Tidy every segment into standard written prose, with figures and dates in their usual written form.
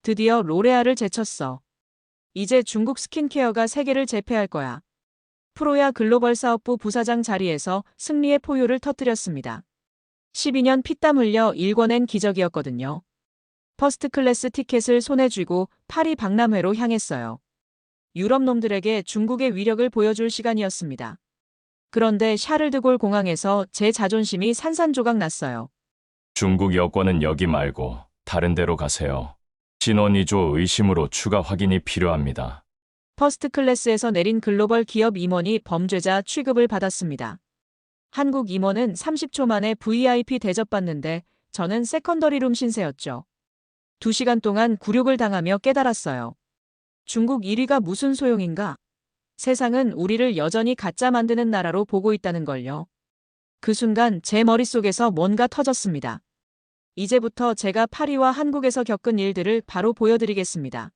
드디어 로레알을 제쳤어. 이제 중국 스킨케어가 세계를 제패할 거야. 프로야 글로벌 사업부 부사장 자리에서 승리의 포효를 터뜨렸습니다. 12년 피땀 흘려 일궈낸 기적이었거든요. 퍼스트 클래스 티켓을 손에 쥐고 파리 박람회로 향했어요. 유럽 놈들에게 중국의 위력을 보여줄 시간이었습니다. 그런데 샤를드골 공항에서 제 자존심이 산산조각 났어요. 중국 여권은 여기 말고 다른 데로 가세요. 신원 위조 의심으로 추가 확인이 필요합니다. 퍼스트 클래스에서 내린 글로벌 기업 임원이 범죄자 취급을 받았습니다. 한국 임원은 30초 만에 VIP 대접받는데 저는 세컨더리룸 신세였죠. 2시간 동안 굴욕을 당하며 깨달았어요. 중국 1위가 무슨 소용인가? 세상은 우리를 여전히 가짜 만드는 나라로 보고 있다는 걸요. 그 순간 제 머릿속에서 뭔가 터졌습니다. 이제부터 제가 파리와 한국에서 겪은 일들을 바로 보여드리겠습니다.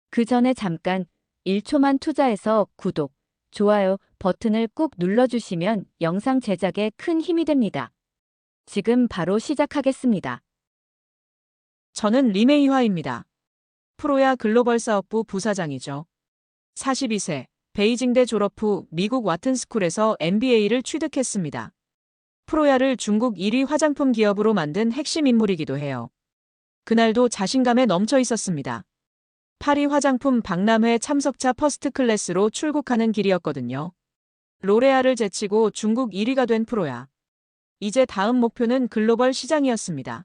그 전에 잠깐 1초만 투자해서 구독, 좋아요 버튼을 꾹 눌러주시면 영상 제작에 큰 힘이 됩니다. 지금 바로 시작하겠습니다. 저는 리메이화입니다. 프로야 글로벌 사업부 부사장이죠. 42세, 베이징대 졸업 후 미국 와튼스쿨에서 MBA를 취득했습니다. 프로야를 중국 1위 화장품 기업으로 만든 핵심 인물이기도 해요. 그날도 자신감에 넘쳐 있었습니다. 파리 화장품 박람회 참석차 퍼스트 클래스로 출국하는 길이었거든요. 로레알을 제치고 중국 1위가 된 프로야. 이제 다음 목표는 글로벌 시장이었습니다.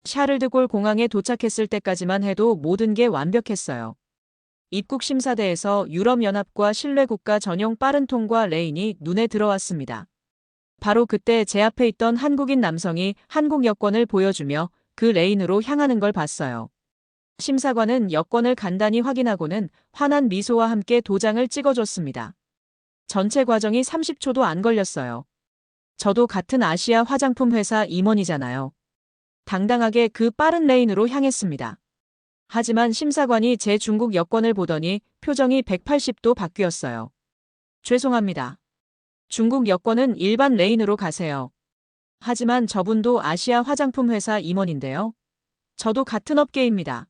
샤를드골 공항에 도착했을 때까지만 해도 모든 게 완벽했어요. 입국 심사대에서 유럽연합과 신뢰국가 전용 빠른 통과 레인이 눈에 들어왔습니다. 바로 그때 제 앞에 있던 한국인 남성이 한국 여권을 보여주며 그 레인으로 향하는 걸 봤어요. 심사관은 여권을 간단히 확인하고는 환한 미소와 함께 도장을 찍어줬습니다. 전체 과정이 30초도 안 걸렸어요. 저도 같은 아시아 화장품 회사 임원이잖아요. 당당하게 그 빠른 레인으로 향했습니다. 하지만 심사관이 제 중국 여권을 보더니 표정이 180도 바뀌었어요. 죄송합니다. 중국 여권은 일반 레인으로 가세요. 하지만 저분도 아시아 화장품 회사 임원인데요. 저도 같은 업계입니다.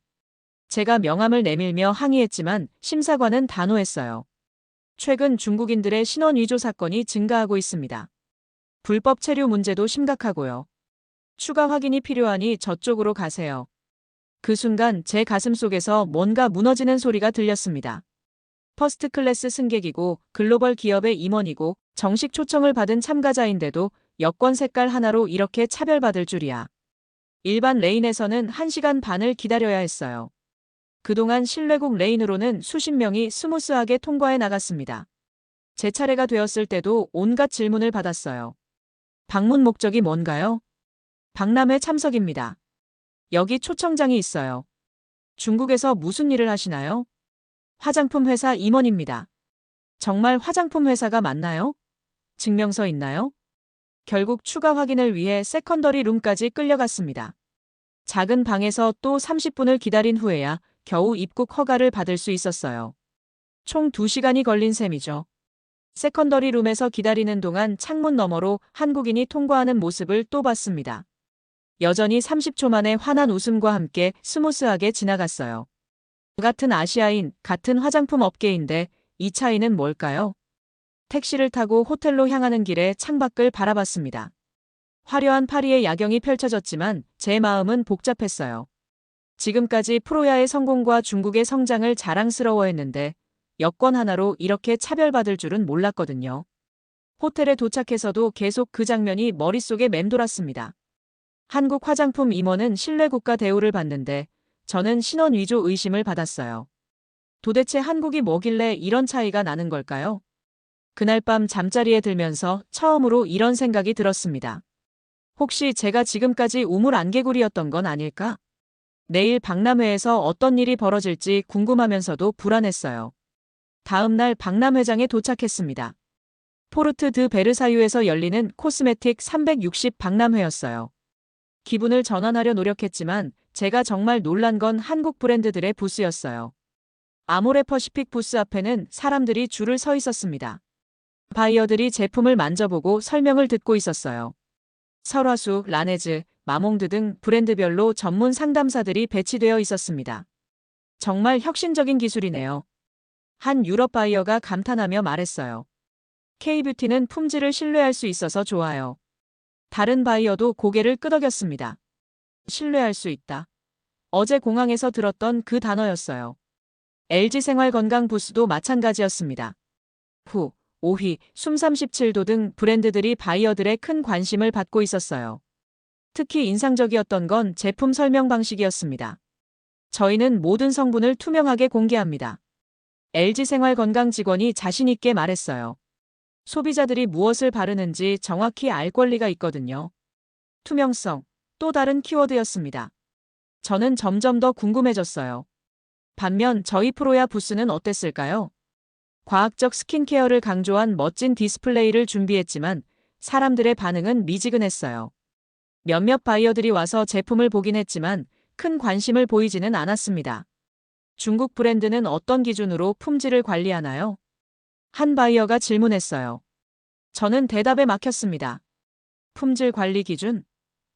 제가 명함을 내밀며 항의했지만 심사관은 단호했어요. 최근 중국인들의 신원 위조 사건이 증가하고 있습니다. 불법 체류 문제도 심각하고요. 추가 확인이 필요하니 저쪽으로 가세요. 그 순간 제 가슴 속에서 뭔가 무너지는 소리가 들렸습니다. 퍼스트 클래스 승객이고 글로벌 기업의 임원이고 정식 초청을 받은 참가자인데도 여권 색깔 하나로 이렇게 차별받을 줄이야. 일반 레인에서는 1시간 반을 기다려야 했어요. 그동안 신뢰국 레인으로는 수십 명이 스무스하게 통과해 나갔습니다. 제 차례가 되었을 때도 온갖 질문을 받았어요. 방문 목적이 뭔가요? 박람회 참석입니다. 여기 초청장이 있어요. 중국에서 무슨 일을 하시나요? 화장품 회사 임원입니다. 정말 화장품 회사가 맞나요? 증명서 있나요? 결국 추가 확인을 위해 세컨더리 룸까지 끌려갔습니다. 작은 방에서 또 30분을 기다린 후에야 겨우 입국 허가를 받을 수 있었어요. 총 2시간이 걸린 셈이죠. 세컨더리 룸에서 기다리는 동안 창문 너머로 한국인이 통과하는 모습을 또 봤습니다. 여전히 30초 만에 환한 웃음과 함께 스무스하게 지나갔어요. 같은 아시아인, 같은 화장품 업계인데 이 차이는 뭘까요? 택시를 타고 호텔로 향하는 길에 창밖을 바라봤습니다. 화려한 파리의 야경이 펼쳐졌지만 제 마음은 복잡했어요. 지금까지 프로야의 성공과 중국의 성장을 자랑스러워했는데 여권 하나로 이렇게 차별받을 줄은 몰랐거든요. 호텔에 도착해서도 계속 그 장면이 머릿속에 맴돌았습니다. 한국 화장품 임원은 신뢰국가 대우를 받는데 저는 신원 위조 의심을 받았어요. 도대체 한국이 뭐길래 이런 차이가 나는 걸까요? 그날 밤 잠자리에 들면서 처음으로 이런 생각이 들었습니다. 혹시 제가 지금까지 우물안개구리였던 건 아닐까? 내일 박람회에서 어떤 일이 벌어질지 궁금하면서도 불안했어요. 다음 날 박람회장에 도착했습니다. 포르트 드 베르사유에서 열리는 코스메틱 360 박람회였어요. 기분을 전환하려 노력했지만 제가 정말 놀란 건 한국 브랜드들의 부스였어요. 아모레 퍼시픽 부스 앞에는 사람들이 줄을 서 있었습니다. 바이어들이 제품을 만져보고 설명을 듣고 있었어요. 설화수, 라네즈, 마몽드 등 브랜드별로 전문 상담사들이 배치되어 있었습니다. 정말 혁신적인 기술이네요. 한 유럽 바이어가 감탄하며 말했어요. K뷰티는 품질을 신뢰할 수 있어서 좋아요. 다른 바이어도 고개를 끄덕였습니다. 신뢰할 수 있다. 어제 공항에서 들었던 그 단어였어요. LG 생활건강 부스도 마찬가지였습니다. 5위, 숨37도 등 브랜드들이 바이어들의 큰 관심을 받고 있었어요. 특히 인상적이었던 건 제품 설명 방식이었습니다. 저희는 모든 성분을 투명하게 공개합니다. LG 생활건강 직원이 자신있게 말했어요. 소비자들이 무엇을 바르는지 정확히 알 권리가 있거든요. 투명성, 또 다른 키워드였습니다. 저는 점점 더 궁금해졌어요. 반면 저희 프로야 부스는 어땠을까요? 과학적 스킨케어를 강조한 멋진 디스플레이를 준비했지만 사람들의 반응은 미지근했어요. 몇몇 바이어들이 와서 제품을 보긴 했지만 큰 관심을 보이지는 않았습니다. 중국 브랜드는 어떤 기준으로 품질을 관리하나요? 한 바이어가 질문했어요. 저는 대답에 막혔습니다. 품질 관리 기준?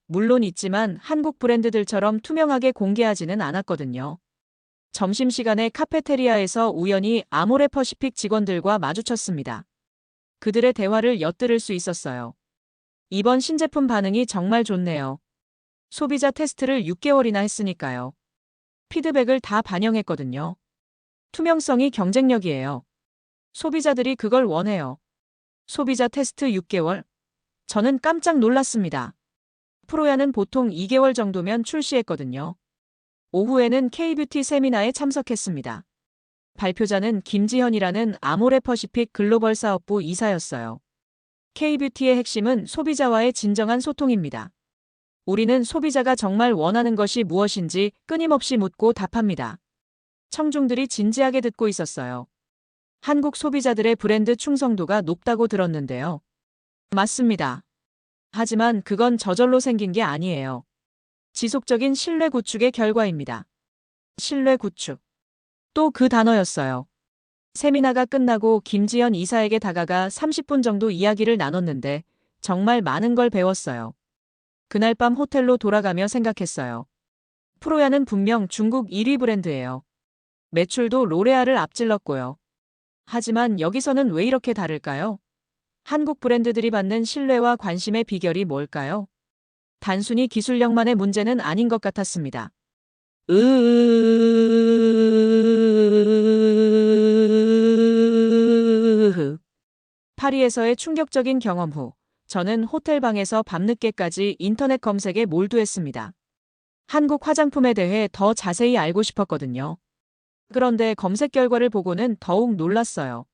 물론 있지만 한국 브랜드들처럼 투명하게 공개하지는 않았거든요. 점심시간에 카페테리아에서 우연히 아모레퍼시픽 직원들과 마주쳤습니다. 그들의 대화를 엿들을 수 있었어요. 이번 신제품 반응이 정말 좋네요. 소비자 테스트를 6개월이나 했으니까요. 피드백을 다 반영했거든요. 투명성이 경쟁력이에요. 소비자들이 그걸 원해요. 소비자 테스트 6개월? 저는 깜짝 놀랐습니다. 프로야는 보통 2개월 정도면 출시했거든요. 오후에는 K뷰티 세미나에 참석했습니다. 발표자는 김지현이라는 아모레퍼시픽 글로벌 사업부 이사였어요. K뷰티의 핵심은 소비자와의 진정한 소통입니다. 우리는 소비자가 정말 원하는 것이 무엇인지 끊임없이 묻고 답합니다. 청중들이 진지하게 듣고 있었어요. 한국 소비자들의 브랜드 충성도가 높다고 들었는데요. 맞습니다. 하지만 그건 저절로 생긴 게 아니에요. 지속적인 신뢰 구축의 결과입니다. 신뢰 구축. 또 그 단어였어요. 세미나가 끝나고 김지연 이사에게 다가가 30분 정도 이야기를 나눴는데 정말 많은 걸 배웠어요. 그날 밤 호텔로 돌아가며 생각했어요. 프로야는 분명 중국 1위 브랜드예요. 매출도 로레알을 앞질렀고요. 하지만 여기서는 왜 이렇게 다를까요? 한국 브랜드들이 받는 신뢰와 관심의 비결이 뭘까요? 단순히 기술력만의 문제는 아닌 것 같았습니다. 파리에서의 충격적인 경험 후 저는 호텔 방에서 밤늦게까지 인터넷 검색에 몰두했습니다. 한국 화장품에 대해 더 자세히 알고 싶었거든요. 그런데 검색 결과를 보고는 더욱 놀랐어요.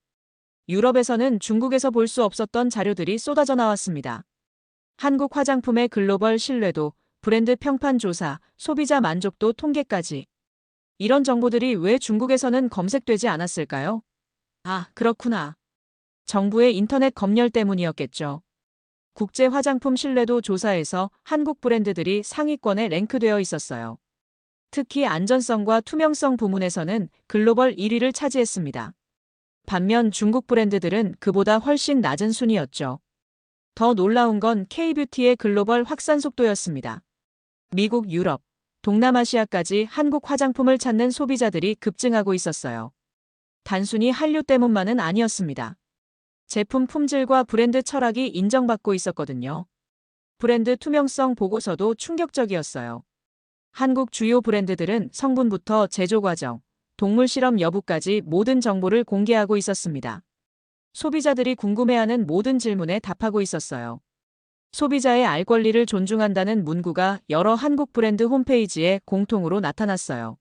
유럽에서는 중국에서 볼 수 없었던 자료들이 쏟아져 나왔습니다. 한국 화장품의 글로벌 신뢰도, 브랜드 평판 조사, 소비자 만족도 통계까지. 이런 정보들이 왜 중국에서는 검색되지 않았을까요? 아, 그렇구나. 정부의 인터넷 검열 때문이었겠죠. 국제 화장품 신뢰도 조사에서 한국 브랜드들이 상위권에 랭크되어 있었어요. 특히 안전성과 투명성 부문에서는 글로벌 1위를 차지했습니다. 반면 중국 브랜드들은 그보다 훨씬 낮은 순위였죠. 더 놀라운 건 K뷰티의 글로벌 확산 속도였습니다. 미국, 유럽, 동남아시아까지 한국 화장품을 찾는 소비자들이 급증하고 있었어요. 단순히 한류 때문만은 아니었습니다. 제품 품질과 브랜드 철학이 인정받고 있었거든요. 브랜드 투명성 보고서도 충격적이었어요. 한국 주요 브랜드들은 성분부터 제조 과정, 동물 실험 여부까지 모든 정보를 공개하고 있었습니다. 소비자들이 궁금해하는 모든 질문에 답하고 있었어요. 소비자의 알 권리를 존중한다는 문구가 여러 한국 브랜드 홈페이지에 공통으로 나타났어요.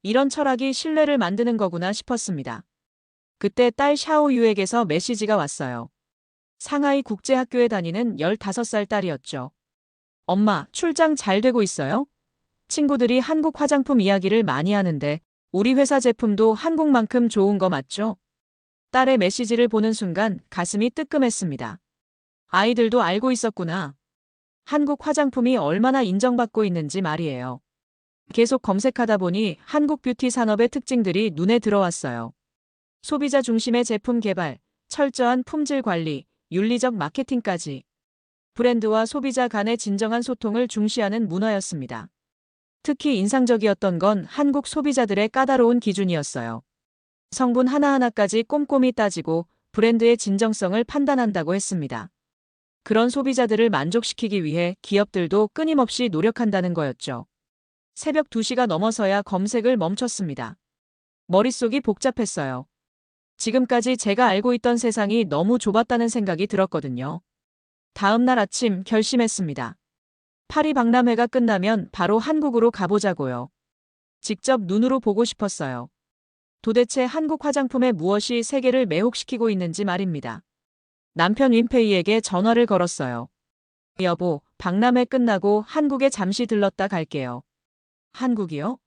이런 철학이 신뢰를 만드는 거구나 싶었습니다. 그때 딸 샤오유에게서 메시지가 왔어요. 상하이 국제학교에 다니는 15살 딸이었죠. 엄마, 출장 잘 되고 있어요? 친구들이 한국 화장품 이야기를 많이 하는데 우리 회사 제품도 한국만큼 좋은 거 맞죠? 딸의 메시지를 보는 순간 가슴이 뜨끔했습니다. 아이들도 알고 있었구나. 한국 화장품이 얼마나 인정받고 있는지 말이에요. 계속 검색하다 보니 한국 뷰티 산업의 특징들이 눈에 들어왔어요. 소비자 중심의 제품 개발, 철저한 품질 관리, 윤리적 마케팅까지. 브랜드와 소비자 간의 진정한 소통을 중시하는 문화였습니다. 특히 인상적이었던 건 한국 소비자들의 까다로운 기준이었어요. 성분 하나하나까지 꼼꼼히 따지고 브랜드의 진정성을 판단한다고 했습니다. 그런 소비자들을 만족시키기 위해 기업들도 끊임없이 노력한다는 거였죠. 새벽 2시가 넘어서야 검색을 멈췄습니다. 머릿속이 복잡했어요. 지금까지 제가 알고 있던 세상이 너무 좁았다는 생각이 들었거든요. 다음 날 아침 결심했습니다. 파리 박람회가 끝나면 바로 한국으로 가보자고요. 직접 눈으로 보고 싶었어요. 도대체 한국 화장품에 무엇이 세계를 매혹시키고 있는지 말입니다. 남편 윈페이에게 전화를 걸었어요. 여보, 박람회 끝나고 한국에 잠시 들렀다 갈게요. 한국이요?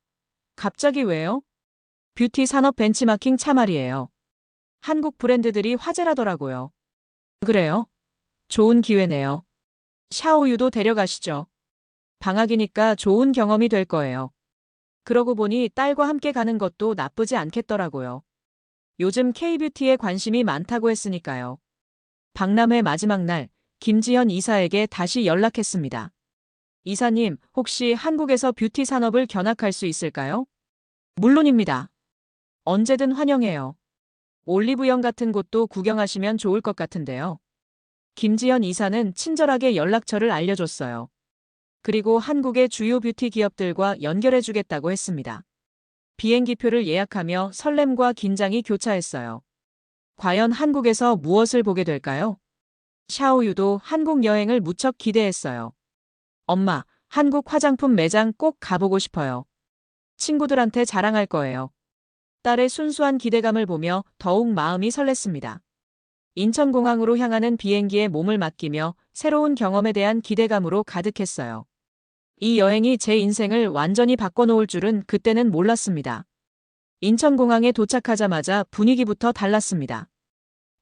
갑자기 왜요? 뷰티 산업 벤치마킹 차 말이에요. 한국 브랜드들이 화제라더라고요. 그래요? 좋은 기회네요. 샤오유도 데려가시죠. 방학이니까 좋은 경험이 될 거예요. 그러고 보니 딸과 함께 가는 것도 나쁘지 않겠더라고요. 요즘 K뷰티에 관심이 많다고 했으니까요. 박람회 마지막 날, 김지현 이사에게 다시 연락했습니다. 이사님, 혹시 한국에서 뷰티 산업을 견학할 수 있을까요? 물론입니다. 언제든 환영해요. 올리브영 같은 곳도 구경하시면 좋을 것 같은데요. 김지현 이사는 친절하게 연락처를 알려줬어요. 그리고 한국의 주요 뷰티 기업들과 연결해주겠다고 했습니다. 비행기표를 예약하며 설렘과 긴장이 교차했어요. 과연 한국에서 무엇을 보게 될까요? 샤오유도 한국 여행을 무척 기대했어요. 엄마, 한국 화장품 매장 꼭 가보고 싶어요. 친구들한테 자랑할 거예요. 딸의 순수한 기대감을 보며 더욱 마음이 설렜습니다. 인천공항으로 향하는 비행기에 몸을 맡기며 새로운 경험에 대한 기대감으로 가득했어요. 이 여행이 제 인생을 완전히 바꿔놓을 줄은 그때는 몰랐습니다. 인천공항에 도착하자마자 분위기부터 달랐습니다.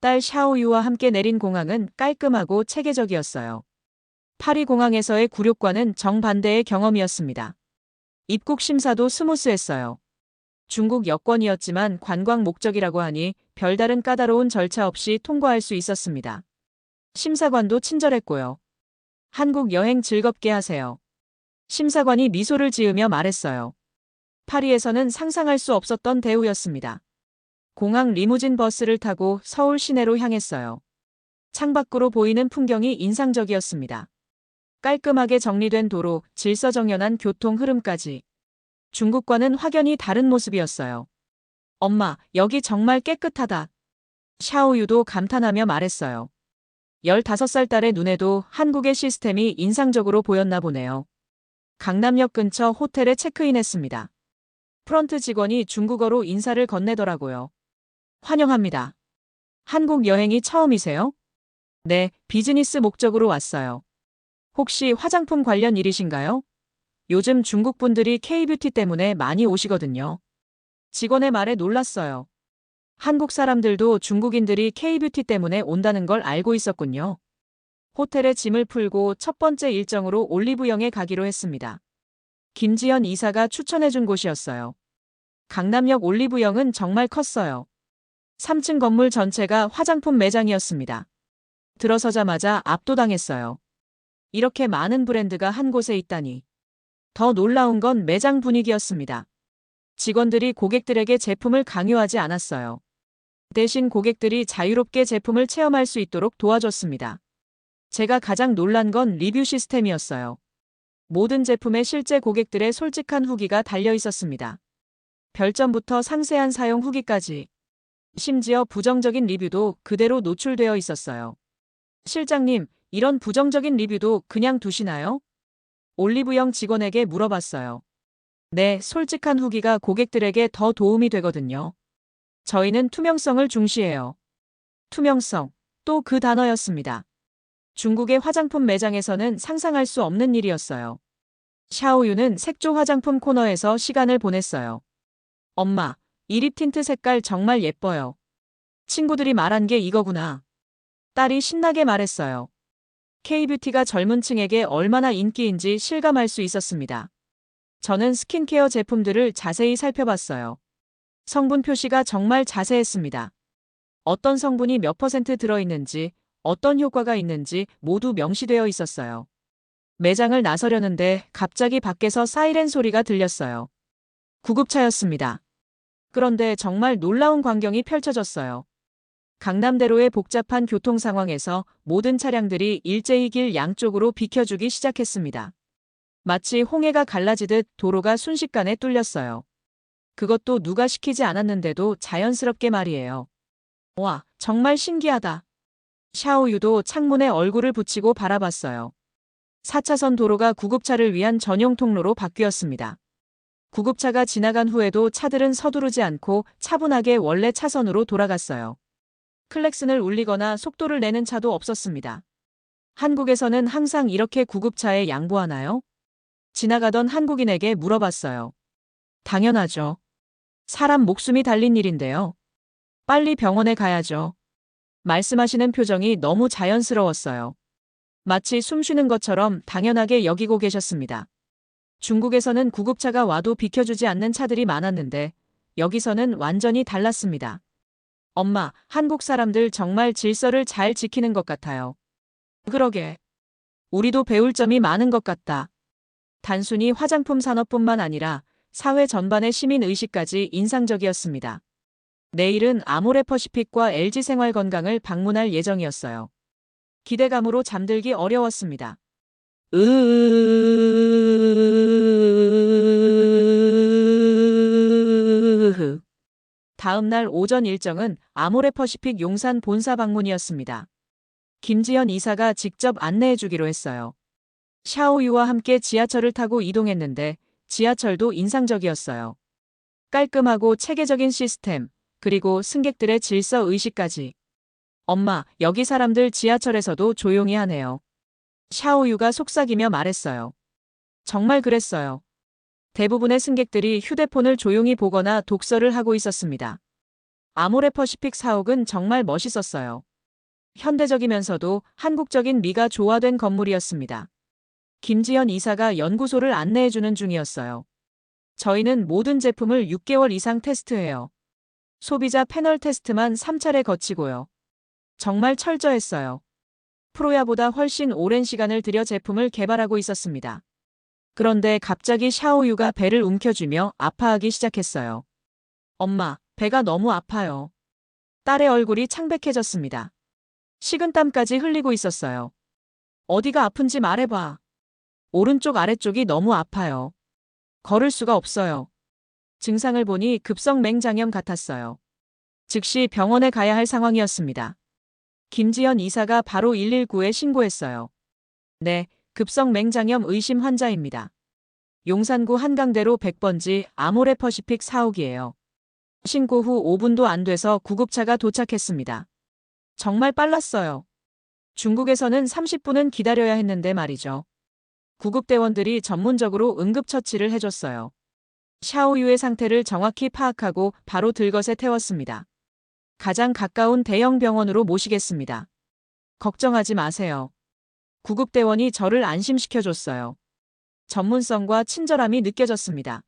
딸 샤오유와 함께 내린 공항은 깔끔하고 체계적이었어요. 파리 공항에서의 굴욕과는 정반대의 경험이었습니다. 입국 심사도 스무스했어요. 중국 여권이었지만 관광 목적이라고 하니 별다른 까다로운 절차 없이 통과할 수 있었습니다. 심사관도 친절했고요. 한국 여행 즐겁게 하세요. 심사관이 미소를 지으며 말했어요. 파리에서는 상상할 수 없었던 대우였습니다. 공항 리무진 버스를 타고 서울 시내로 향했어요. 창밖으로 보이는 풍경이 인상적이었습니다. 깔끔하게 정리된 도로, 질서정연한 교통 흐름까지. 중국과는 확연히 다른 모습이었어요. 엄마, 여기 정말 깨끗하다. 샤오유도 감탄하며 말했어요. 15살 딸의 눈에도 한국의 시스템이 인상적으로 보였나 보네요. 강남역 근처 호텔에 체크인했습니다. 프런트 직원이 중국어로 인사를 건네더라고요. 환영합니다. 한국 여행이 처음이세요? 네, 비즈니스 목적으로 왔어요. 혹시 화장품 관련 일이신가요? 요즘 중국 분들이 K뷰티 때문에 많이 오시거든요. 직원의 말에 놀랐어요. 한국 사람들도 중국인들이 K뷰티 때문에 온다는 걸 알고 있었군요. 호텔에 짐을 풀고 첫 번째 일정으로 올리브영에 가기로 했습니다. 김지현 이사가 추천해준 곳이었어요. 강남역 올리브영은 정말 컸어요. 3층 건물 전체가 화장품 매장이었습니다. 들어서자마자 압도당했어요. 이렇게 많은 브랜드가 한 곳에 있다니. 더 놀라운 건 매장 분위기였습니다. 직원들이 고객들에게 제품을 강요하지 않았어요. 대신 고객들이 자유롭게 제품을 체험할 수 있도록 도와줬습니다. 제가 가장 놀란 건 리뷰 시스템이었어요. 모든 제품에 실제 고객들의 솔직한 후기가 달려 있었습니다. 별점부터 상세한 사용 후기까지. 심지어 부정적인 리뷰도 그대로 노출되어 있었어요. 실장님, 이런 부정적인 리뷰도 그냥 두시나요? 올리브영 직원에게 물어봤어요. 네, 솔직한 후기가 고객들에게 더 도움이 되거든요. 저희는 투명성을 중시해요. 투명성, 또 그 단어였습니다. 중국의 화장품 매장에서는 상상할 수 없는 일이었어요. 샤오유는 색조 화장품 코너에서 시간을 보냈어요. 엄마, 이 립 틴트 색깔 정말 예뻐요. 친구들이 말한 게 이거구나. 딸이 신나게 말했어요. K뷰티가 젊은 층에게 얼마나 인기인지 실감할 수 있었습니다. 저는 스킨케어 제품들을 자세히 살펴봤어요. 성분 표시가 정말 자세했습니다. 어떤 성분이 몇 % 들어있는지, 어떤 효과가 있는지 모두 명시되어 있었어요. 매장을 나서려는데 갑자기 밖에서 사이렌 소리가 들렸어요. 구급차였습니다. 그런데 정말 놀라운 광경이 펼쳐졌어요. 강남대로의 복잡한 교통 상황에서 모든 차량들이 일제히 길 양쪽으로 비켜주기 시작했습니다. 마치 홍해가 갈라지듯 도로가 순식간에 뚫렸어요. 그것도 누가 시키지 않았는데도 자연스럽게 말이에요. 와, 정말 신기하다. 샤오유도 창문에 얼굴을 붙이고 바라봤어요. 4차선 도로가 구급차를 위한 전용 통로로 바뀌었습니다. 구급차가 지나간 후에도 차들은 서두르지 않고 차분하게 원래 차선으로 돌아갔어요. 클렉슨을 울리거나 속도를 내는 차도 없었습니다. 한국에서는 항상 이렇게 구급차에 양보하나요? 지나가던 한국인에게 물어봤어요. 당연하죠. 사람 목숨이 달린 일인데요. 빨리 병원에 가야죠. 말씀하시는 표정이 너무 자연스러웠어요. 마치 숨 쉬는 것처럼 당연하게 여기고 계셨습니다. 중국에서는 구급차가 와도 비켜주지 않는 차들이 많았는데 여기서는 완전히 달랐습니다. 엄마, 한국 사람들 정말 질서를 잘 지키는 것 같아요. 그러게. 우리도 배울 점이 많은 것 같다. 단순히 화장품 산업뿐만 아니라 사회 전반의 시민 의식까지 인상적이었습니다. 내일은 아모레퍼시픽과 LG생활건강을 방문할 예정이었어요. 기대감으로 잠들기 어려웠습니다. 다음 날 오전 일정은 아모레퍼시픽 용산 본사 방문이었습니다. 김지현 이사가 직접 안내해 주기로 했어요. 샤오유와 함께 지하철을 타고 이동했는데 지하철도 인상적이었어요. 깔끔하고 체계적인 시스템, 그리고 승객들의 질서 의식까지. 엄마, 여기 사람들 지하철에서도 조용히 하네요. 샤오유가 속삭이며 말했어요. 정말 그랬어요. 대부분의 승객들이 휴대폰을 조용히 보거나 독서를 하고 있었습니다. 아모레퍼시픽 사옥은 정말 멋있었어요. 현대적이면서도 한국적인 미가 조화된 건물이었습니다. 김지현 이사가 연구소를 안내해주는 중이었어요. 저희는 모든 제품을 6개월 이상 테스트해요. 소비자 패널 테스트만 3차례 거치고요. 정말 철저했어요. 프로야보다 훨씬 오랜 시간을 들여 제품을 개발하고 있었습니다. 그런데 갑자기 샤오유가 배를 움켜쥐며 아파하기 시작했어요. 엄마, 배가 너무 아파요. 딸의 얼굴이 창백해졌습니다. 식은땀까지 흘리고 있었어요. 어디가 아픈지 말해봐. 오른쪽 아래쪽이 너무 아파요. 걸을 수가 없어요. 증상을 보니 급성 맹장염 같았어요. 즉시 병원에 가야 할 상황이었습니다. 김지현 이사가 바로 119에 신고했어요. 네, 급성 맹장염 의심 환자입니다. 용산구 한강대로 100번지 아모레퍼시픽 사옥이에요. 신고 후 5분도 안 돼서 구급차가 도착했습니다. 정말 빨랐어요. 중국에서는 30분은 기다려야 했는데 말이죠. 구급대원들이 전문적으로 응급처치를 해줬어요. 샤오유의 상태를 정확히 파악하고 바로 들것에 태웠습니다. 가장 가까운 대형 병원으로 모시겠습니다. 걱정하지 마세요. 구급대원이 저를 안심시켜줬어요. 전문성과 친절함이 느껴졌습니다.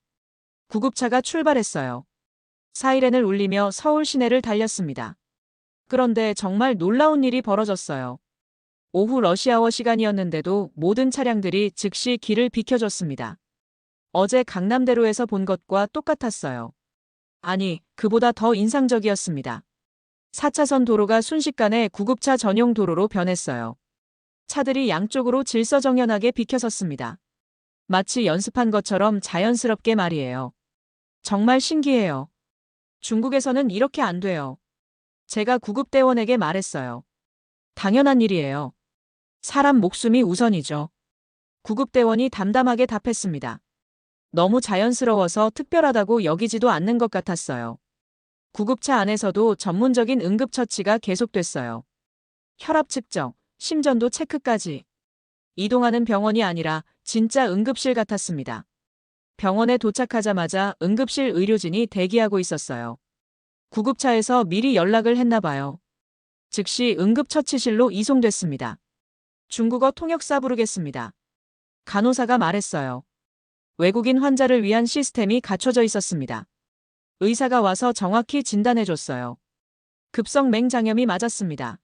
구급차가 출발했어요. 사이렌을 울리며 서울 시내를 달렸습니다. 그런데 정말 놀라운 일이 벌어졌어요. 오후 러시아워 시간이었는데도 모든 차량들이 즉시 길을 비켜줬습니다. 어제 강남대로에서 본 것과 똑같았어요. 아니, 그보다 더 인상적이었습니다. 4차선 도로가 순식간에 구급차 전용 도로로 변했어요. 차들이 양쪽으로 질서정연하게 비켜섰습니다. 마치 연습한 것처럼 자연스럽게 말이에요. 정말 신기해요. 중국에서는 이렇게 안 돼요. 제가 구급대원에게 말했어요. 당연한 일이에요. 사람 목숨이 우선이죠. 구급대원이 담담하게 답했습니다. 너무 자연스러워서 특별하다고 여기지도 않는 것 같았어요. 구급차 안에서도 전문적인 응급처치가 계속됐어요. 혈압 측정, 심전도 체크까지. 이동하는 병원이 아니라 진짜 응급실 같았습니다. 병원에 도착하자마자 응급실 의료진이 대기하고 있었어요. 구급차에서 미리 연락을 했나 봐요. 즉시 응급처치실로 이송됐습니다. 중국어 통역사 부르겠습니다. 간호사가 말했어요. 외국인 환자를 위한 시스템이 갖춰져 있었습니다. 의사가 와서 정확히 진단해줬어요. 급성 맹장염이 맞았습니다.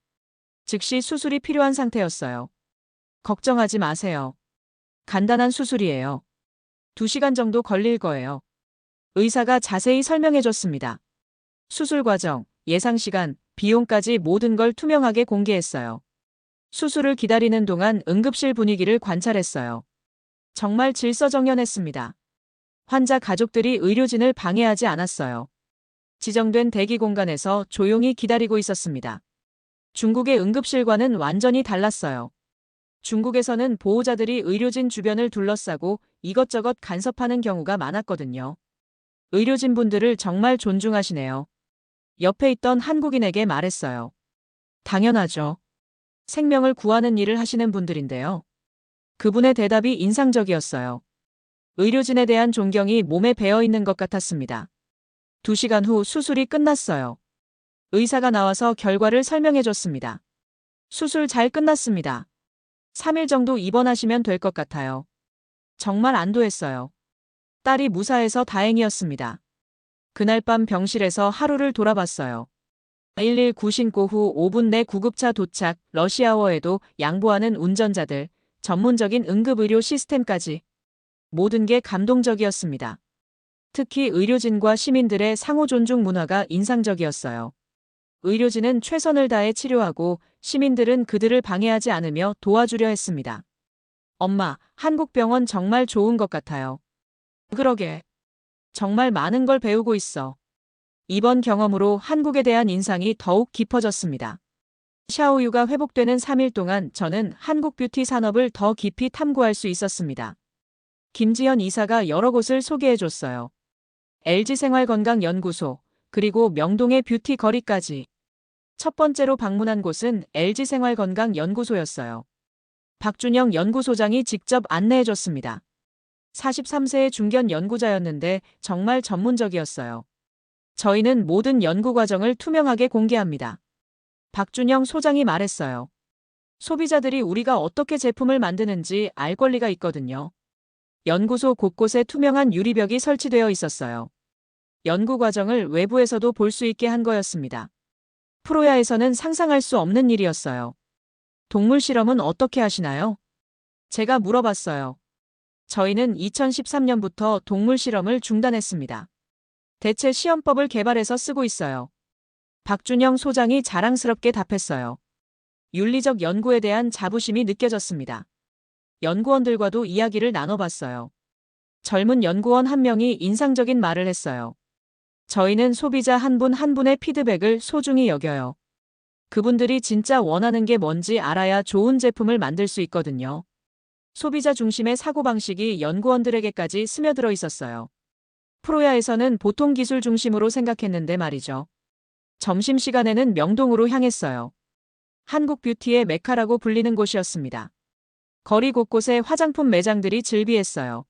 즉시 수술이 필요한 상태였어요. 걱정하지 마세요. 간단한 수술이에요. 2시간 정도 걸릴 거예요. 의사가 자세히 설명해 줬습니다. 수술 과정, 예상 시간, 비용까지 모든 걸 투명하게 공개했어요. 수술을 기다리는 동안 응급실 분위기를 관찰했어요. 정말 질서정연했습니다. 환자 가족들이 의료진을 방해하지 않았어요. 지정된 대기 공간에서 조용히 기다리고 있었습니다. 중국의 응급실과는 완전히 달랐어요. 중국에서는 보호자들이 의료진 주변을 둘러싸고 이것저것 간섭하는 경우가 많았거든요. 의료진 분들을 정말 존중하시네요. 옆에 있던 한국인에게 말했어요. 당연하죠. 생명을 구하는 일을 하시는 분들인데요. 그분의 대답이 인상적이었어요. 의료진에 대한 존경이 몸에 배어 있는 것 같았습니다. 2시간 후 수술이 끝났어요. 의사가 나와서 결과를 설명해 줬습니다. 수술 잘 끝났습니다. 3일 정도 입원하시면 될 것 같아요. 정말 안도했어요. 딸이 무사해서 다행이었습니다. 그날 밤 병실에서 하루를 돌아봤어요. 119 신고 후 5분 내 구급차 도착, 러시아워에도 양보하는 운전자들, 전문적인 응급의료 시스템까지. 모든 게 감동적이었습니다. 특히 의료진과 시민들의 상호 존중 문화가 인상적이었어요. 의료진은 최선을 다해 치료하고 시민들은 그들을 방해하지 않으며 도와주려 했습니다. 엄마, 한국 병원 정말 좋은 것 같아요. 그러게. 정말 많은 걸 배우고 있어. 이번 경험으로 한국에 대한 인상이 더욱 깊어졌습니다. 샤오유가 회복되는 3일 동안 저는 한국 뷰티 산업을 더 깊이 탐구할 수 있었습니다. 김지현 이사가 여러 곳을 소개해줬어요. LG생활건강연구소, 그리고 명동의 뷰티 거리까지. 첫 번째로 방문한 곳은 LG생활건강연구소였어요. 박준영 연구소장이 직접 안내해줬습니다. 43세의 중견 연구자였는데 정말 전문적이었어요. 저희는 모든 연구 과정을 투명하게 공개합니다. 박준영 소장이 말했어요. 소비자들이 우리가 어떻게 제품을 만드는지 알 권리가 있거든요. 연구소 곳곳에 투명한 유리벽이 설치되어 있었어요. 연구 과정을 외부에서도 볼 수 있게 한 거였습니다. 프로야에서는 상상할 수 없는 일이었어요. 동물 실험은 어떻게 하시나요? 제가 물어봤어요. 저희는 2013년부터 동물 실험을 중단했습니다. 대체 시험법을 개발해서 쓰고 있어요. 박준영 소장이 자랑스럽게 답했어요. 윤리적 연구에 대한 자부심이 느껴졌습니다. 연구원들과도 이야기를 나눠봤어요. 젊은 연구원 한 명이 인상적인 말을 했어요. 저희는 소비자 한 분 한 분의 피드백을 소중히 여겨요. 그분들이 진짜 원하는 게 뭔지 알아야 좋은 제품을 만들 수 있거든요. 소비자 중심의 사고방식이 연구원들에게까지 스며들어 있었어요. 프로야에서는 보통 기술 중심으로 생각했는데 말이죠. 점심시간에는 명동으로 향했어요. 한국 뷰티의 메카라고 불리는 곳이었습니다. 거리 곳곳에 화장품 매장들이 즐비했어요.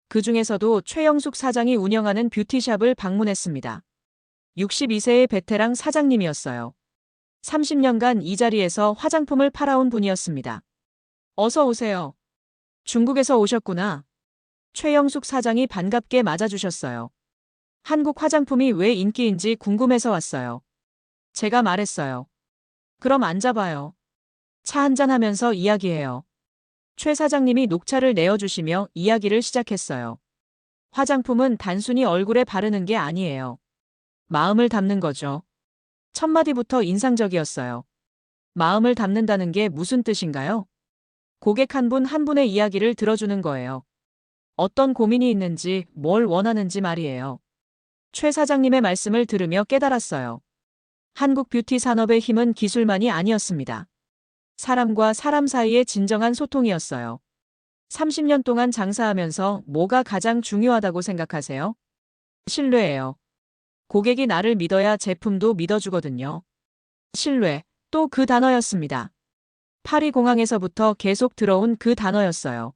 그 중에서도 최영숙 사장이 운영하는 뷰티샵을 방문했습니다. 62세의 베테랑 사장님이었어요. 30년간 이 자리에서 화장품을 팔아온 분이었습니다. 어서 오세요. 중국에서 오셨구나. 최영숙 사장이 반갑게 맞아주셨어요. 한국 화장품이 왜 인기인지 궁금해서 왔어요. 제가 말했어요. 그럼 앉아봐요. 차 한잔 하면서 이야기해요. 최 사장님이 녹차를 내어주시며 이야기를 시작했어요. 화장품은 단순히 얼굴에 바르는 게 아니에요. 마음을 담는 거죠. 첫 마디부터 인상적이었어요. 마음을 담는다는 게 무슨 뜻인가요? 고객 한 분 한 분의 이야기를 들어주는 거예요. 어떤 고민이 있는지, 뭘 원하는지 말이에요. 최 사장님의 말씀을 들으며 깨달았어요. 한국 뷰티 산업의 힘은 기술만이 아니었습니다. 사람과 사람 사이의 진정한 소통이었어요. 30년 동안 장사하면서 뭐가 가장 중요하다고 생각하세요? 신뢰예요. 고객이 나를 믿어야 제품도 믿어주거든요. 신뢰, 또 그 단어였습니다. 파리 공항에서부터 계속 들어온 그 단어였어요.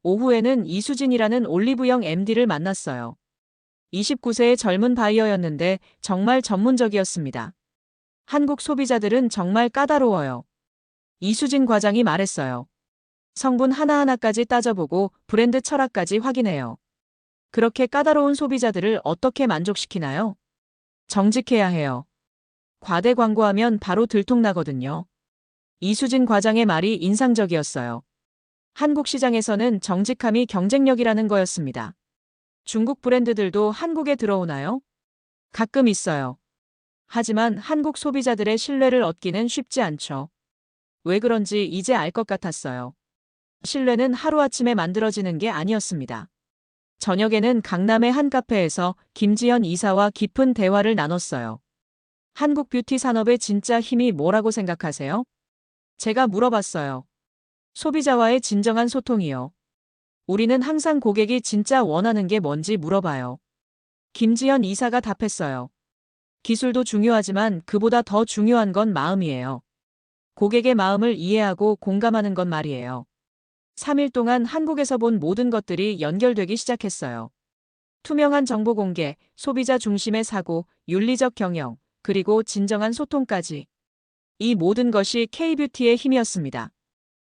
오후에는 이수진이라는 올리브영 MD를 만났어요. 29세의 젊은 바이어였는데 정말 전문적이었습니다. 한국 소비자들은 정말 까다로워요. 이수진 과장이 말했어요. 성분 하나하나까지 따져보고 브랜드 철학까지 확인해요. 그렇게 까다로운 소비자들을 어떻게 만족시키나요? 정직해야 해요. 과대 광고하면 바로 들통나거든요. 이수진 과장의 말이 인상적이었어요. 한국 시장에서는 정직함이 경쟁력이라는 거였습니다. 중국 브랜드들도 한국에 들어오나요? 가끔 있어요. 하지만 한국 소비자들의 신뢰를 얻기는 쉽지 않죠. 왜 그런지 이제 알 것 같았어요. 신뢰는 하루아침에 만들어지는 게 아니었습니다. 저녁에는 강남의 한 카페에서 김지현 이사와 깊은 대화를 나눴어요. 한국 뷰티 산업의 진짜 힘이 뭐라고 생각하세요? 제가 물어봤어요. 소비자와의 진정한 소통이요. 우리는 항상 고객이 진짜 원하는 게 뭔지 물어봐요. 김지현 이사가 답했어요. 기술도 중요하지만 그보다 더 중요한 건 마음이에요. 고객의 마음을 이해하고 공감하는 건 말이에요. 3일 동안 한국에서 본 모든 것들이 연결되기 시작했어요. 투명한 정보 공개, 소비자 중심의 사고, 윤리적 경영, 그리고 진정한 소통까지. 이 모든 것이 K-뷰티의 힘이었습니다.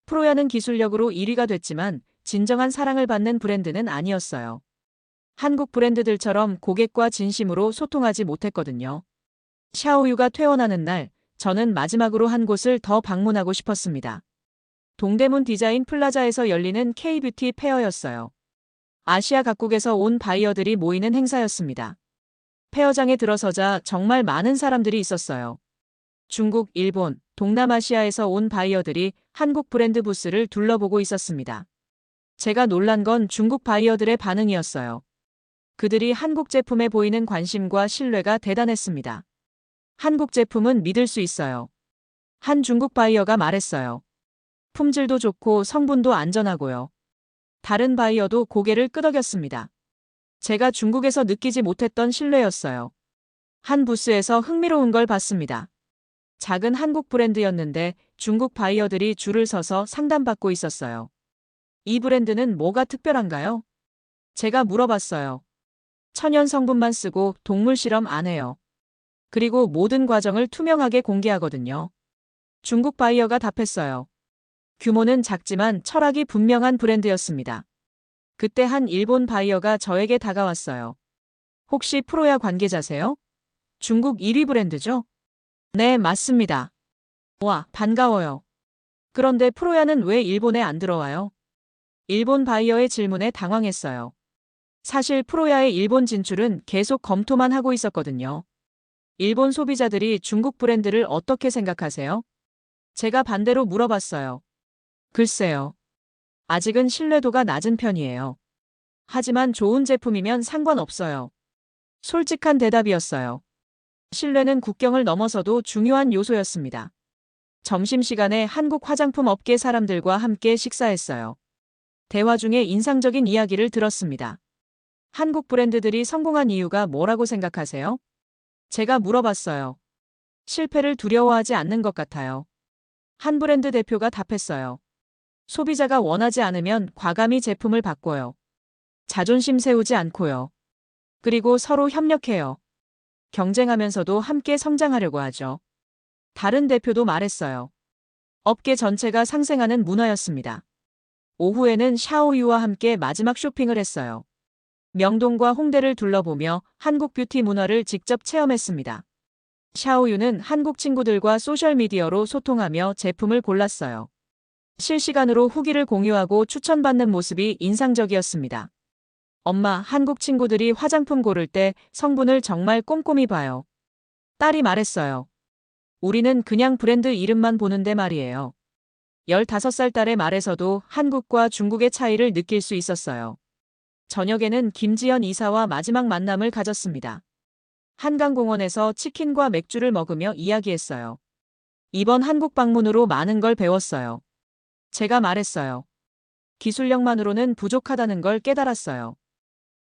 프로야는 기술력으로 1위가 됐지만 진정한 사랑을 받는 브랜드는 아니었어요. 한국 브랜드들처럼 고객과 진심으로 소통하지 못했거든요. 샤오유가 퇴원하는 날, 저는 마지막으로 한 곳을 더 방문하고 싶었습니다. 동대문 디자인 플라자에서 열리는 K-뷰티 페어였어요. 아시아 각국에서 온 바이어들이 모이는 행사였습니다. 페어장에 들어서자 정말 많은 사람들이 있었어요. 중국, 일본, 동남아시아에서 온 바이어들이 한국 브랜드 부스를 둘러보고 있었습니다. 제가 놀란 건 중국 바이어들의 반응이었어요. 그들이 한국 제품에 보이는 관심과 신뢰가 대단했습니다. 한국 제품은 믿을 수 있어요. 한 중국 바이어가 말했어요. 품질도 좋고 성분도 안전하고요. 다른 바이어도 고개를 끄덕였습니다. 제가 중국에서 느끼지 못했던 신뢰였어요. 한 부스에서 흥미로운 걸 봤습니다. 작은 한국 브랜드였는데 중국 바이어들이 줄을 서서 상담받고 있었어요. 이 브랜드는 뭐가 특별한가요? 제가 물어봤어요. 천연 성분만 쓰고 동물 실험 안 해요. 그리고 모든 과정을 투명하게 공개하거든요. 중국 바이어가 답했어요. 규모는 작지만 철학이 분명한 브랜드였습니다. 그때 한 일본 바이어가 저에게 다가왔어요. 혹시 프로야 관계자세요? 중국 1위 브랜드죠? 네, 맞습니다. 와, 반가워요. 그런데 프로야는 왜 일본에 안 들어와요? 일본 바이어의 질문에 당황했어요. 사실 프로야의 일본 진출은 계속 검토만 하고 있었거든요. 일본 소비자들이 중국 브랜드를 어떻게 생각하세요? 제가 반대로 물어봤어요. 글쎄요. 아직은 신뢰도가 낮은 편이에요. 하지만 좋은 제품이면 상관없어요. 솔직한 대답이었어요. 신뢰는 국경을 넘어서도 중요한 요소였습니다. 점심시간에 한국 화장품 업계 사람들과 함께 식사했어요. 대화 중에 인상적인 이야기를 들었습니다. 한국 브랜드들이 성공한 이유가 뭐라고 생각하세요? 제가 물어봤어요. 실패를 두려워하지 않는 것 같아요. 한 브랜드 대표가 답했어요. 소비자가 원하지 않으면 과감히 제품을 바꿔요. 자존심 세우지 않고요. 그리고 서로 협력해요. 경쟁하면서도 함께 성장하려고 하죠. 다른 대표도 말했어요. 업계 전체가 상생하는 문화였습니다. 오후에는 샤오유와 함께 마지막 쇼핑을 했어요. 명동과 홍대를 둘러보며 한국 뷰티 문화를 직접 체험했습니다. 샤오유는 한국 친구들과 소셜미디어로 소통하며 제품을 골랐어요. 실시간으로 후기를 공유하고 추천받는 모습이 인상적이었습니다. 엄마, 한국 친구들이 화장품 고를 때 성분을 정말 꼼꼼히 봐요. 딸이 말했어요. 우리는 그냥 브랜드 이름만 보는데 말이에요. 15살 딸의 말에서도 한국과 중국의 차이를 느낄 수 있었어요. 저녁에는 김지연 이사와 마지막 만남을 가졌습니다. 한강공원에서 치킨과 맥주를 먹으며 이야기했어요. 이번 한국 방문으로 많은 걸 배웠어요. 제가 말했어요. 기술력만으로는 부족하다는 걸 깨달았어요.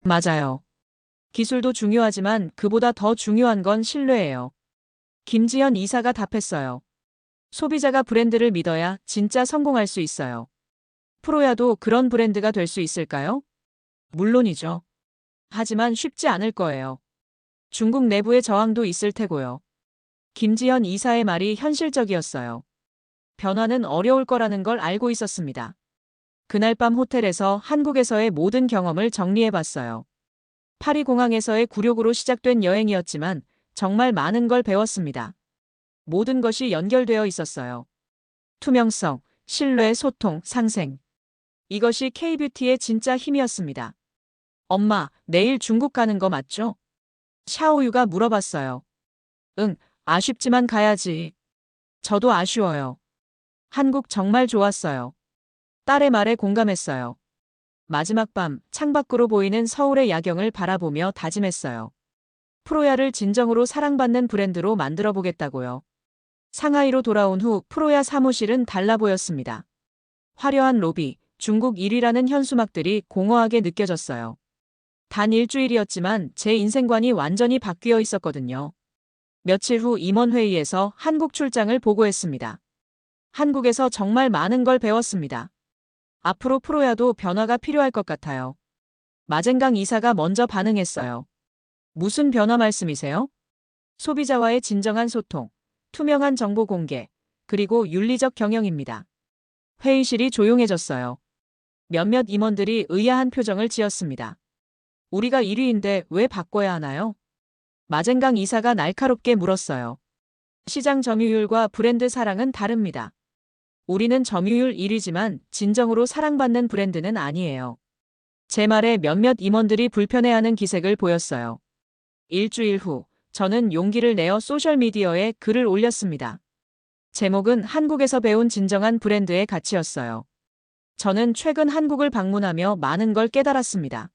맞아요. 기술도 중요하지만 그보다 더 중요한 건 신뢰예요. 김지연 이사가 답했어요. 소비자가 브랜드를 믿어야 진짜 성공할 수 있어요. 프로야도 그런 브랜드가 될 수 있을까요? 물론이죠. 하지만 쉽지 않을 거예요. 중국 내부의 저항도 있을 테고요. 김지현 이사의 말이 현실적이었어요. 변화는 어려울 거라는 걸 알고 있었습니다. 그날 밤 호텔에서 한국에서의 모든 경험을 정리해봤어요. 파리 공항에서의 굴욕으로 시작된 여행이었지만 정말 많은 걸 배웠습니다. 모든 것이 연결되어 있었어요. 투명성, 신뢰, 소통, 상생. 이것이 K뷰티의 진짜 힘이었습니다. 엄마, 내일 중국 가는 거 맞죠? 샤오유가 물어봤어요. 응, 아쉽지만 가야지. 저도 아쉬워요. 한국 정말 좋았어요. 딸의 말에 공감했어요. 마지막 밤, 창밖으로 보이는 서울의 야경을 바라보며 다짐했어요. 프로야를 진정으로 사랑받는 브랜드로 만들어 보겠다고요. 상하이로 돌아온 후 프로야 사무실은 달라 보였습니다. 화려한 로비, 중국 1위라는 현수막들이 공허하게 느껴졌어요. 단 일주일이었지만 제 인생관이 완전히 바뀌어 있었거든요. 며칠 후 임원회의에서 한국 출장을 보고했습니다. 한국에서 정말 많은 걸 배웠습니다. 앞으로 프로야도 변화가 필요할 것 같아요. 마젠강 이사가 먼저 반응했어요. 무슨 변화 말씀이세요? 소비자와의 진정한 소통, 투명한 정보 공개, 그리고 윤리적 경영입니다. 회의실이 조용해졌어요. 몇몇 임원들이 의아한 표정을 지었습니다. 우리가 1위인데 왜 바꿔야 하나요? 마젠강 이사가 날카롭게 물었어요. 시장 점유율과 브랜드 사랑은 다릅니다. 우리는 점유율 1위지만 진정으로 사랑받는 브랜드는 아니에요. 제 말에 몇몇 임원들이 불편해하는 기색을 보였어요. 일주일 후, 저는 용기를 내어 소셜미디어에 글을 올렸습니다. 제목은 한국에서 배운 진정한 브랜드의 가치였어요. 저는 최근 한국을 방문하며 많은 걸 깨달았습니다.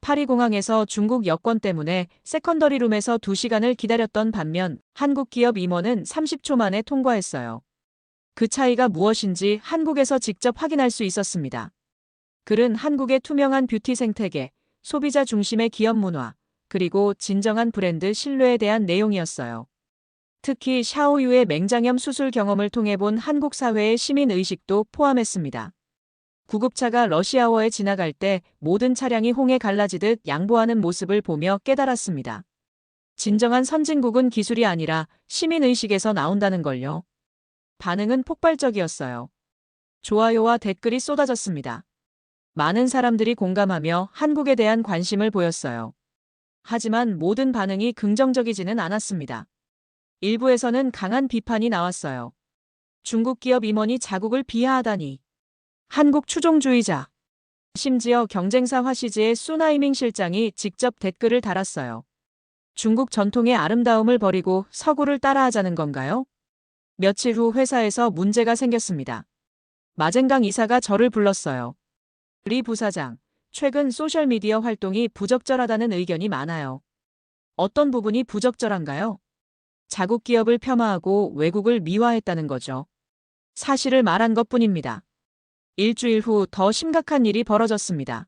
파리공항에서 중국 여권 때문에 세컨더리룸에서 2시간을 기다렸던 반면 한국 기업 임원은 30초 만에 통과했어요. 그 차이가 무엇인지 한국에서 직접 확인할 수 있었습니다. 글은 한국의 투명한 뷰티 생태계, 소비자 중심의 기업 문화, 그리고 진정한 브랜드 신뢰에 대한 내용이었어요. 특히 샤오유의 맹장염 수술 경험을 통해 본 한국 사회의 시민의식도 포함했습니다. 구급차가 러시아워에 지나갈 때 모든 차량이 홍해 갈라지듯 양보하는 모습을 보며 깨달았습니다. 진정한 선진국은 기술이 아니라 시민의식에서 나온다는 걸요. 반응은 폭발적이었어요. 좋아요와 댓글이 쏟아졌습니다. 많은 사람들이 공감하며 한국에 대한 관심을 보였어요. 하지만 모든 반응이 긍정적이지는 않았습니다. 일부에서는 강한 비판이 나왔어요. 중국 기업 임원이 자국을 비하하다니. 한국 추종주의자. 심지어 경쟁사 화시지의 수나이밍 실장이 직접 댓글을 달았어요. 중국 전통의 아름다움을 버리고 서구를 따라하자는 건가요? 며칠 후 회사에서 문제가 생겼습니다. 마젠강 이사가 저를 불렀어요. 리 부사장, 최근 소셜미디어 활동이 부적절하다는 의견이 많아요. 어떤 부분이 부적절한가요? 자국 기업을 폄하하고 외국을 미화했다는 거죠. 사실을 말한 것뿐입니다. 일주일 후 더 심각한 일이 벌어졌습니다.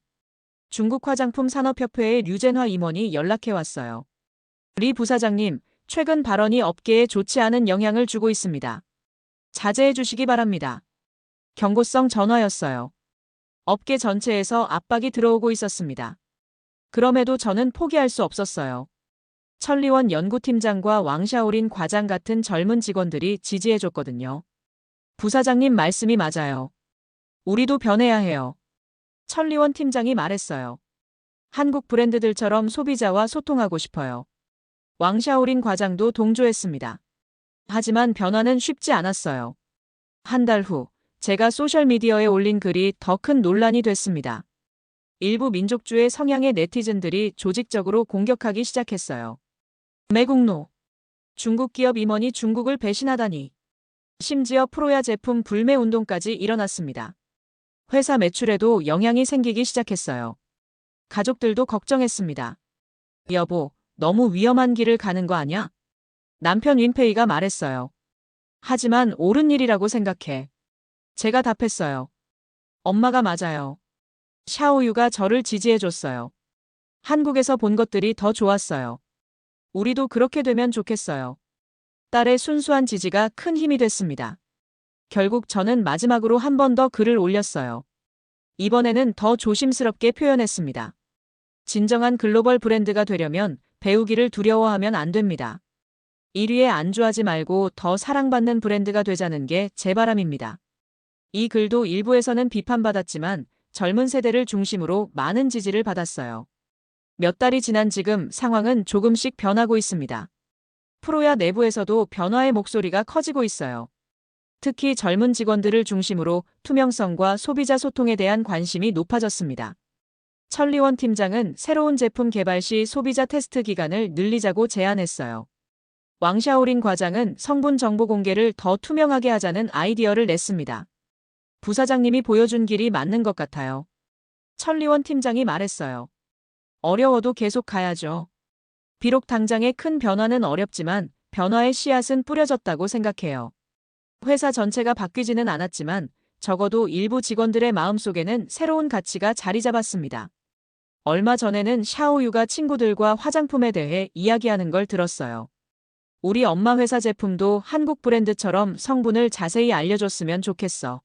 중국 화장품 산업협회의 류젠화 임원이 연락해 왔어요. 리 부사장님, 최근 발언이 업계에 좋지 않은 영향을 주고 있습니다. 자제해 주시기 바랍니다. 경고성 전화였어요. 업계 전체에서 압박이 들어오고 있었습니다. 그럼에도 저는 포기할 수 없었어요. 천리원 연구팀장과 왕샤오린 과장 같은 젊은 직원들이 지지해줬거든요. 부사장님 말씀이 맞아요. 우리도 변해야 해요. 천리원 팀장이 말했어요. 한국 브랜드들처럼 소비자와 소통하고 싶어요. 왕샤오린 과장도 동조했습니다. 하지만 변화는 쉽지 않았어요. 한 달 후, 제가 소셜미디어에 올린 글이 더 큰 논란이 됐습니다. 일부 민족주의 성향의 네티즌들이 조직적으로 공격하기 시작했어요. 매국노. 중국 기업 임원이 중국을 배신하다니. 심지어 프로야 제품 불매 운동까지 일어났습니다. 회사 매출에도 영향이 생기기 시작했어요. 가족들도 걱정했습니다. 여보, 너무 위험한 길을 가는 거 아냐? 남편 윈페이가 말했어요. 하지만 옳은 일이라고 생각해. 제가 답했어요. 엄마가 맞아요. 샤오유가 저를 지지해줬어요. 한국에서 본 것들이 더 좋았어요. 우리도 그렇게 되면 좋겠어요. 딸의 순수한 지지가 큰 힘이 됐습니다. 결국 저는 마지막으로 한 번 더 글을 올렸어요. 이번에는 더 조심스럽게 표현했습니다. 진정한 글로벌 브랜드가 되려면 배우기를 두려워하면 안 됩니다. 1위에 안주하지 말고 더 사랑받는 브랜드가 되자는 게 제 바람입니다. 이 글도 일부에서는 비판받았지만 젊은 세대를 중심으로 많은 지지를 받았어요. 몇 달이 지난 지금 상황은 조금씩 변하고 있습니다. 프로야 내부에서도 변화의 목소리가 커지고 있어요. 특히 젊은 직원들을 중심으로 투명성과 소비자 소통에 대한 관심이 높아졌습니다. 천리원 팀장은 새로운 제품 개발 시 소비자 테스트 기간을 늘리자고 제안했어요. 왕샤오링 과장은 성분 정보 공개를 더 투명하게 하자는 아이디어를 냈습니다. 부사장님이 보여준 길이 맞는 것 같아요. 천리원 팀장이 말했어요. 어려워도 계속 가야죠. 비록 당장의 큰 변화는 어렵지만 변화의 씨앗은 뿌려졌다고 생각해요. 회사 전체가 바뀌지는 않았지만 적어도 일부 직원들의 마음속에는 새로운 가치가 자리 잡았습니다. 얼마 전에는 샤오유가 친구들과 화장품에 대해 이야기하는 걸 들었어요. 우리 엄마 회사 제품도 한국 브랜드처럼 성분을 자세히 알려줬으면 좋겠어.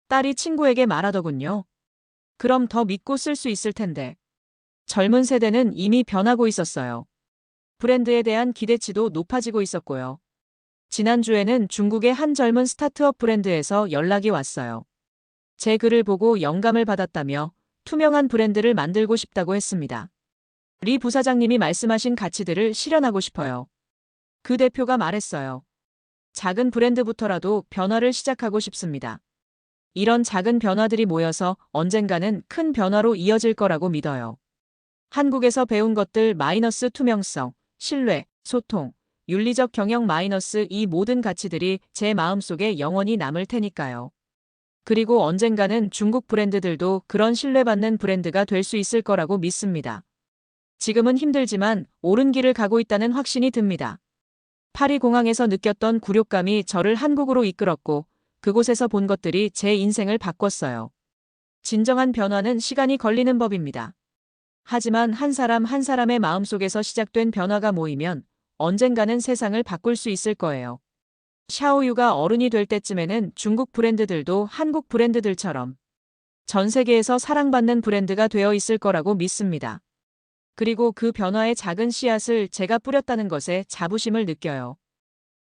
딸이 친구에게 말하더군요. 그럼 더 믿고 쓸 수 있을 텐데. 젊은 세대는 이미 변하고 있었어요. 브랜드에 대한 기대치도 높아지고 있었고요. 지난주에는 중국의 한 젊은 스타트업 브랜드에서 연락이 왔어요. 제 글을 보고 영감을 받았다며 투명한 브랜드를 만들고 싶다고 했습니다. 리 부사장님이 말씀하신 가치들을 실현하고 싶어요. 그 대표가 말했어요. 작은 브랜드부터라도 변화를 시작하고 싶습니다. 이런 작은 변화들이 모여서 언젠가는 큰 변화로 이어질 거라고 믿어요. 한국에서 배운 것들 마이너스 투명성, 신뢰, 소통, 윤리적 경영 마이너스 이 모든 가치들이 제 마음속에 영원히 남을 테니까요. 그리고 언젠가는 중국 브랜드들도 그런 신뢰받는 브랜드가 될 수 있을 거라고 믿습니다. 지금은 힘들지만 옳은 길을 가고 있다는 확신이 듭니다. 파리 공항에서 느꼈던 굴욕감이 저를 한국으로 이끌었고 그곳에서 본 것들이 제 인생을 바꿨어요. 진정한 변화는 시간이 걸리는 법입니다. 하지만 한 사람 한 사람의 마음속에서 시작된 변화가 모이면 언젠가는 세상을 바꿀 수 있을 거예요. 샤오유가 어른이 될 때쯤에는 중국 브랜드들도 한국 브랜드들처럼 전 세계에서 사랑받는 브랜드가 되어 있을 거라고 믿습니다. 그리고 그 변화의 작은 씨앗을 제가 뿌렸다는 것에 자부심을 느껴요.